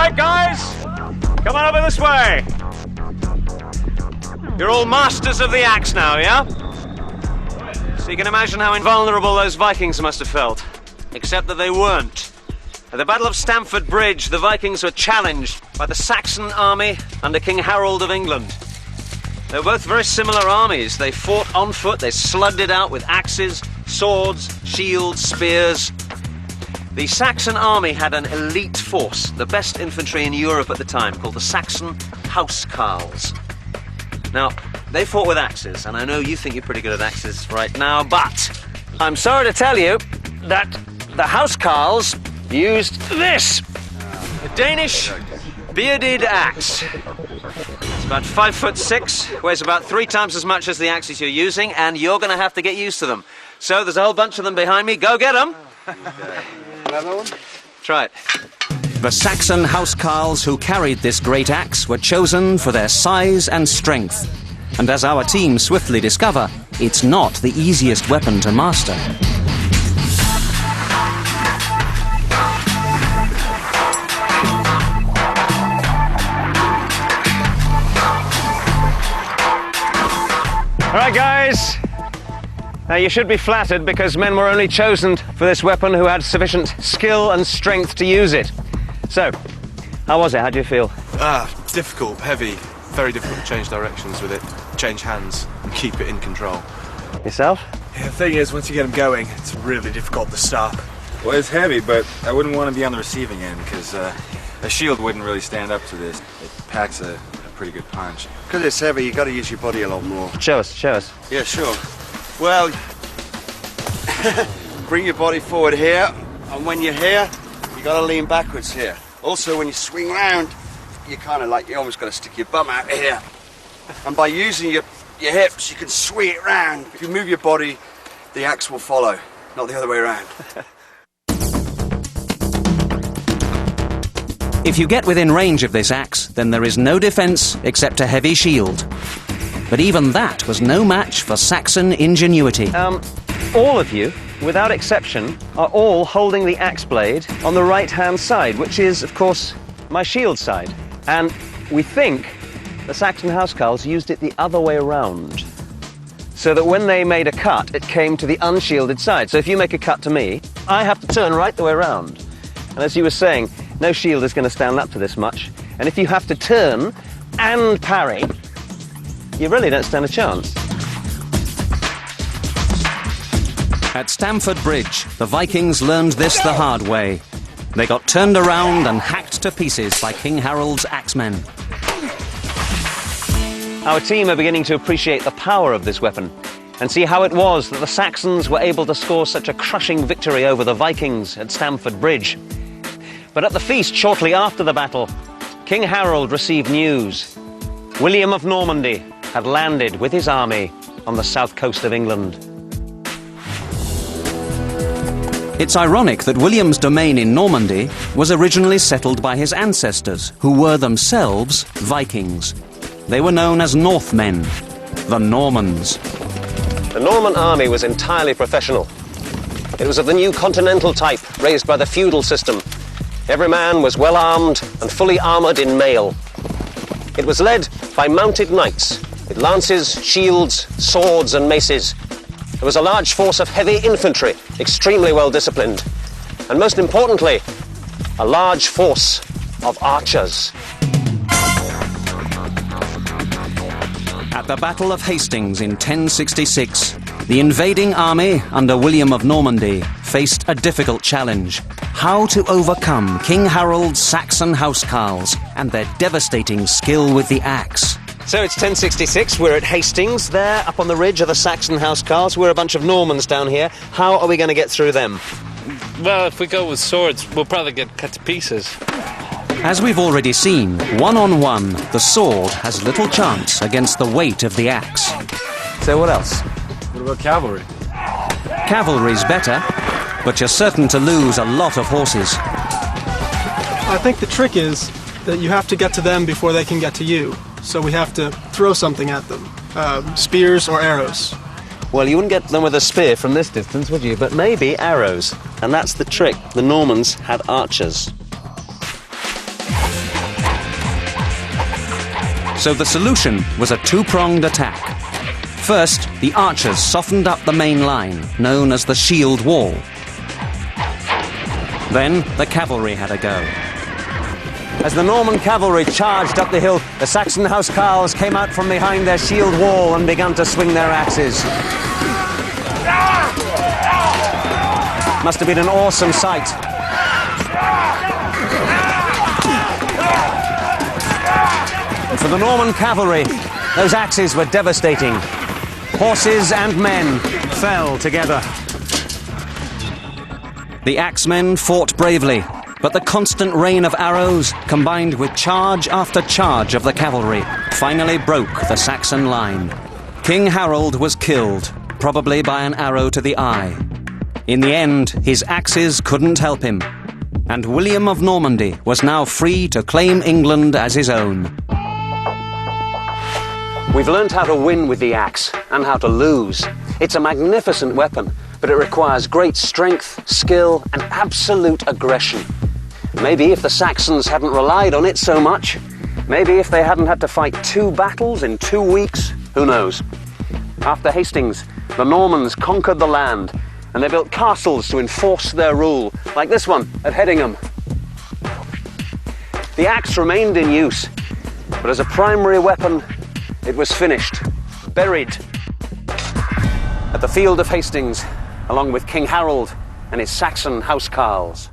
right, guys, come on over this way. You're all masters of the axe now, yeah? So you can imagine how invulnerable those Vikings must have felt. Except that they weren't. At the Battle of Stamford Bridge, the Vikings were challenged by the Saxon army under King Harold of England. They were both very similar armies. They fought on foot, they slugged it out with axes, swords, shields, spears. The Saxon army had an elite force, the best infantry in Europe at the time, called the Saxon Housecarls. Now, they fought with axes, and I know you think you're pretty good at axes right now, but I'm sorry to tell you that the Housecarls used this. A Danish bearded axe. It's about 5'6", weighs about 3 times as much as the axes you're using, and you're going to have to get used to them. So there's a whole bunch of them behind me. Go get them. Another one? Try it. The Saxon housecarls who carried this great axe were chosen for their size and strength. And as our team swiftly discover, it's not the easiest weapon to master. All right, guys. Now, you should be flattered because men were only chosen for this weapon who had sufficient skill and strength to use it. So, how was it? How do you feel? Difficult, heavy, very difficult to change directions with it, change hands and keep it in control. Yourself? Yeah, the thing is, once you get them going, it's really difficult to stop. Well, it's heavy, but I wouldn't want to be on the receiving end because a shield wouldn't really stand up to this. It packs a pretty good punch. Because it's heavy, you got to use your body a lot more. Show us, show us. Yeah, sure. Well, bring your body forward here, and when you're here, you got to lean backwards here. Also, when you swing round, you kind of like, you almost got to stick your bum out here. And by using your hips, you can swing it round. If you move your body, the axe will follow, not the other way around. If you get within range of this axe, then there is no defense except a heavy shield. But even that was no match for Saxon ingenuity. All of you, without exception, are all holding the axe blade on the right-hand side, which is, of course, my shield side. And we think the Saxon housecarls used it the other way around, so that when they made a cut, it came to the unshielded side. So if you make a cut to me, I have to turn right the way around. And as you were saying, no shield is going to stand up to this much. And if you have to turn and parry, you really don't stand a chance. At Stamford Bridge, the Vikings learned this the hard way. They got turned around and hacked to pieces by King Harold's axmen. Our team are beginning to appreciate the power of this weapon and see how it was that the Saxons were able to score such a crushing victory over the Vikings at Stamford Bridge. But at the feast shortly after the battle, King Harold received news. William of Normandy had landed with his army on the south coast of England. It's ironic that William's domain in Normandy was originally settled by his ancestors, who were themselves Vikings. They were known as Northmen, the Normans. The Norman army was entirely professional. It was of the new continental type, raised by the feudal system. Every man was well armed and fully armoured in mail. It was led by mounted knights, with lances, shields, swords and maces. There was a large force of heavy infantry, extremely well disciplined. And most importantly, a large force of archers. At the Battle of Hastings in 1066, the invading army under William of Normandy faced a difficult challenge: how to overcome King Harold's Saxon housecarls and their devastating skill with the axe. So it's 1066, we're at Hastings. There, up on the ridge, are the Saxon housecarls. We're a bunch of Normans down here. How are we going to get through them? Well, if we go with swords, we'll probably get cut to pieces. As we've already seen, one-on-one, the sword has little chance against the weight of the axe. So what else? What about cavalry? Cavalry's better, but you're certain to lose a lot of horses. I think the trick is that you have to get to them before they can get to you. So we have to throw something at them, spears or arrows. Well, you wouldn't get them with a spear from this distance, would you? But maybe arrows. And that's the trick. The Normans had archers. So the solution was a two-pronged attack. First, the archers softened up the main line, known as the shield wall. Then the cavalry had a go. As the Norman cavalry charged up the hill, the Saxon housecarls came out from behind their shield wall and began to swing their axes. Must have been an awesome sight. And for the Norman cavalry, those axes were devastating. Horses and men fell together. The axemen fought bravely, but the constant rain of arrows, combined with charge after charge of the cavalry, finally broke the Saxon line. King Harold was killed, probably by an arrow to the eye. In the end, his axes couldn't help him, and William of Normandy was now free to claim England as his own. We've learned how to win with the axe and how to lose. It's a magnificent weapon, but it requires great strength, skill, and absolute aggression. Maybe if the Saxons hadn't relied on it so much, maybe if they hadn't had to fight 2 battles in 2 weeks, who knows? After Hastings, the Normans conquered the land, and they built castles to enforce their rule, like this one at Hedingham. The axe remained in use, but as a primary weapon, it was finished, buried at the field of Hastings, along with King Harold and his Saxon housecarls.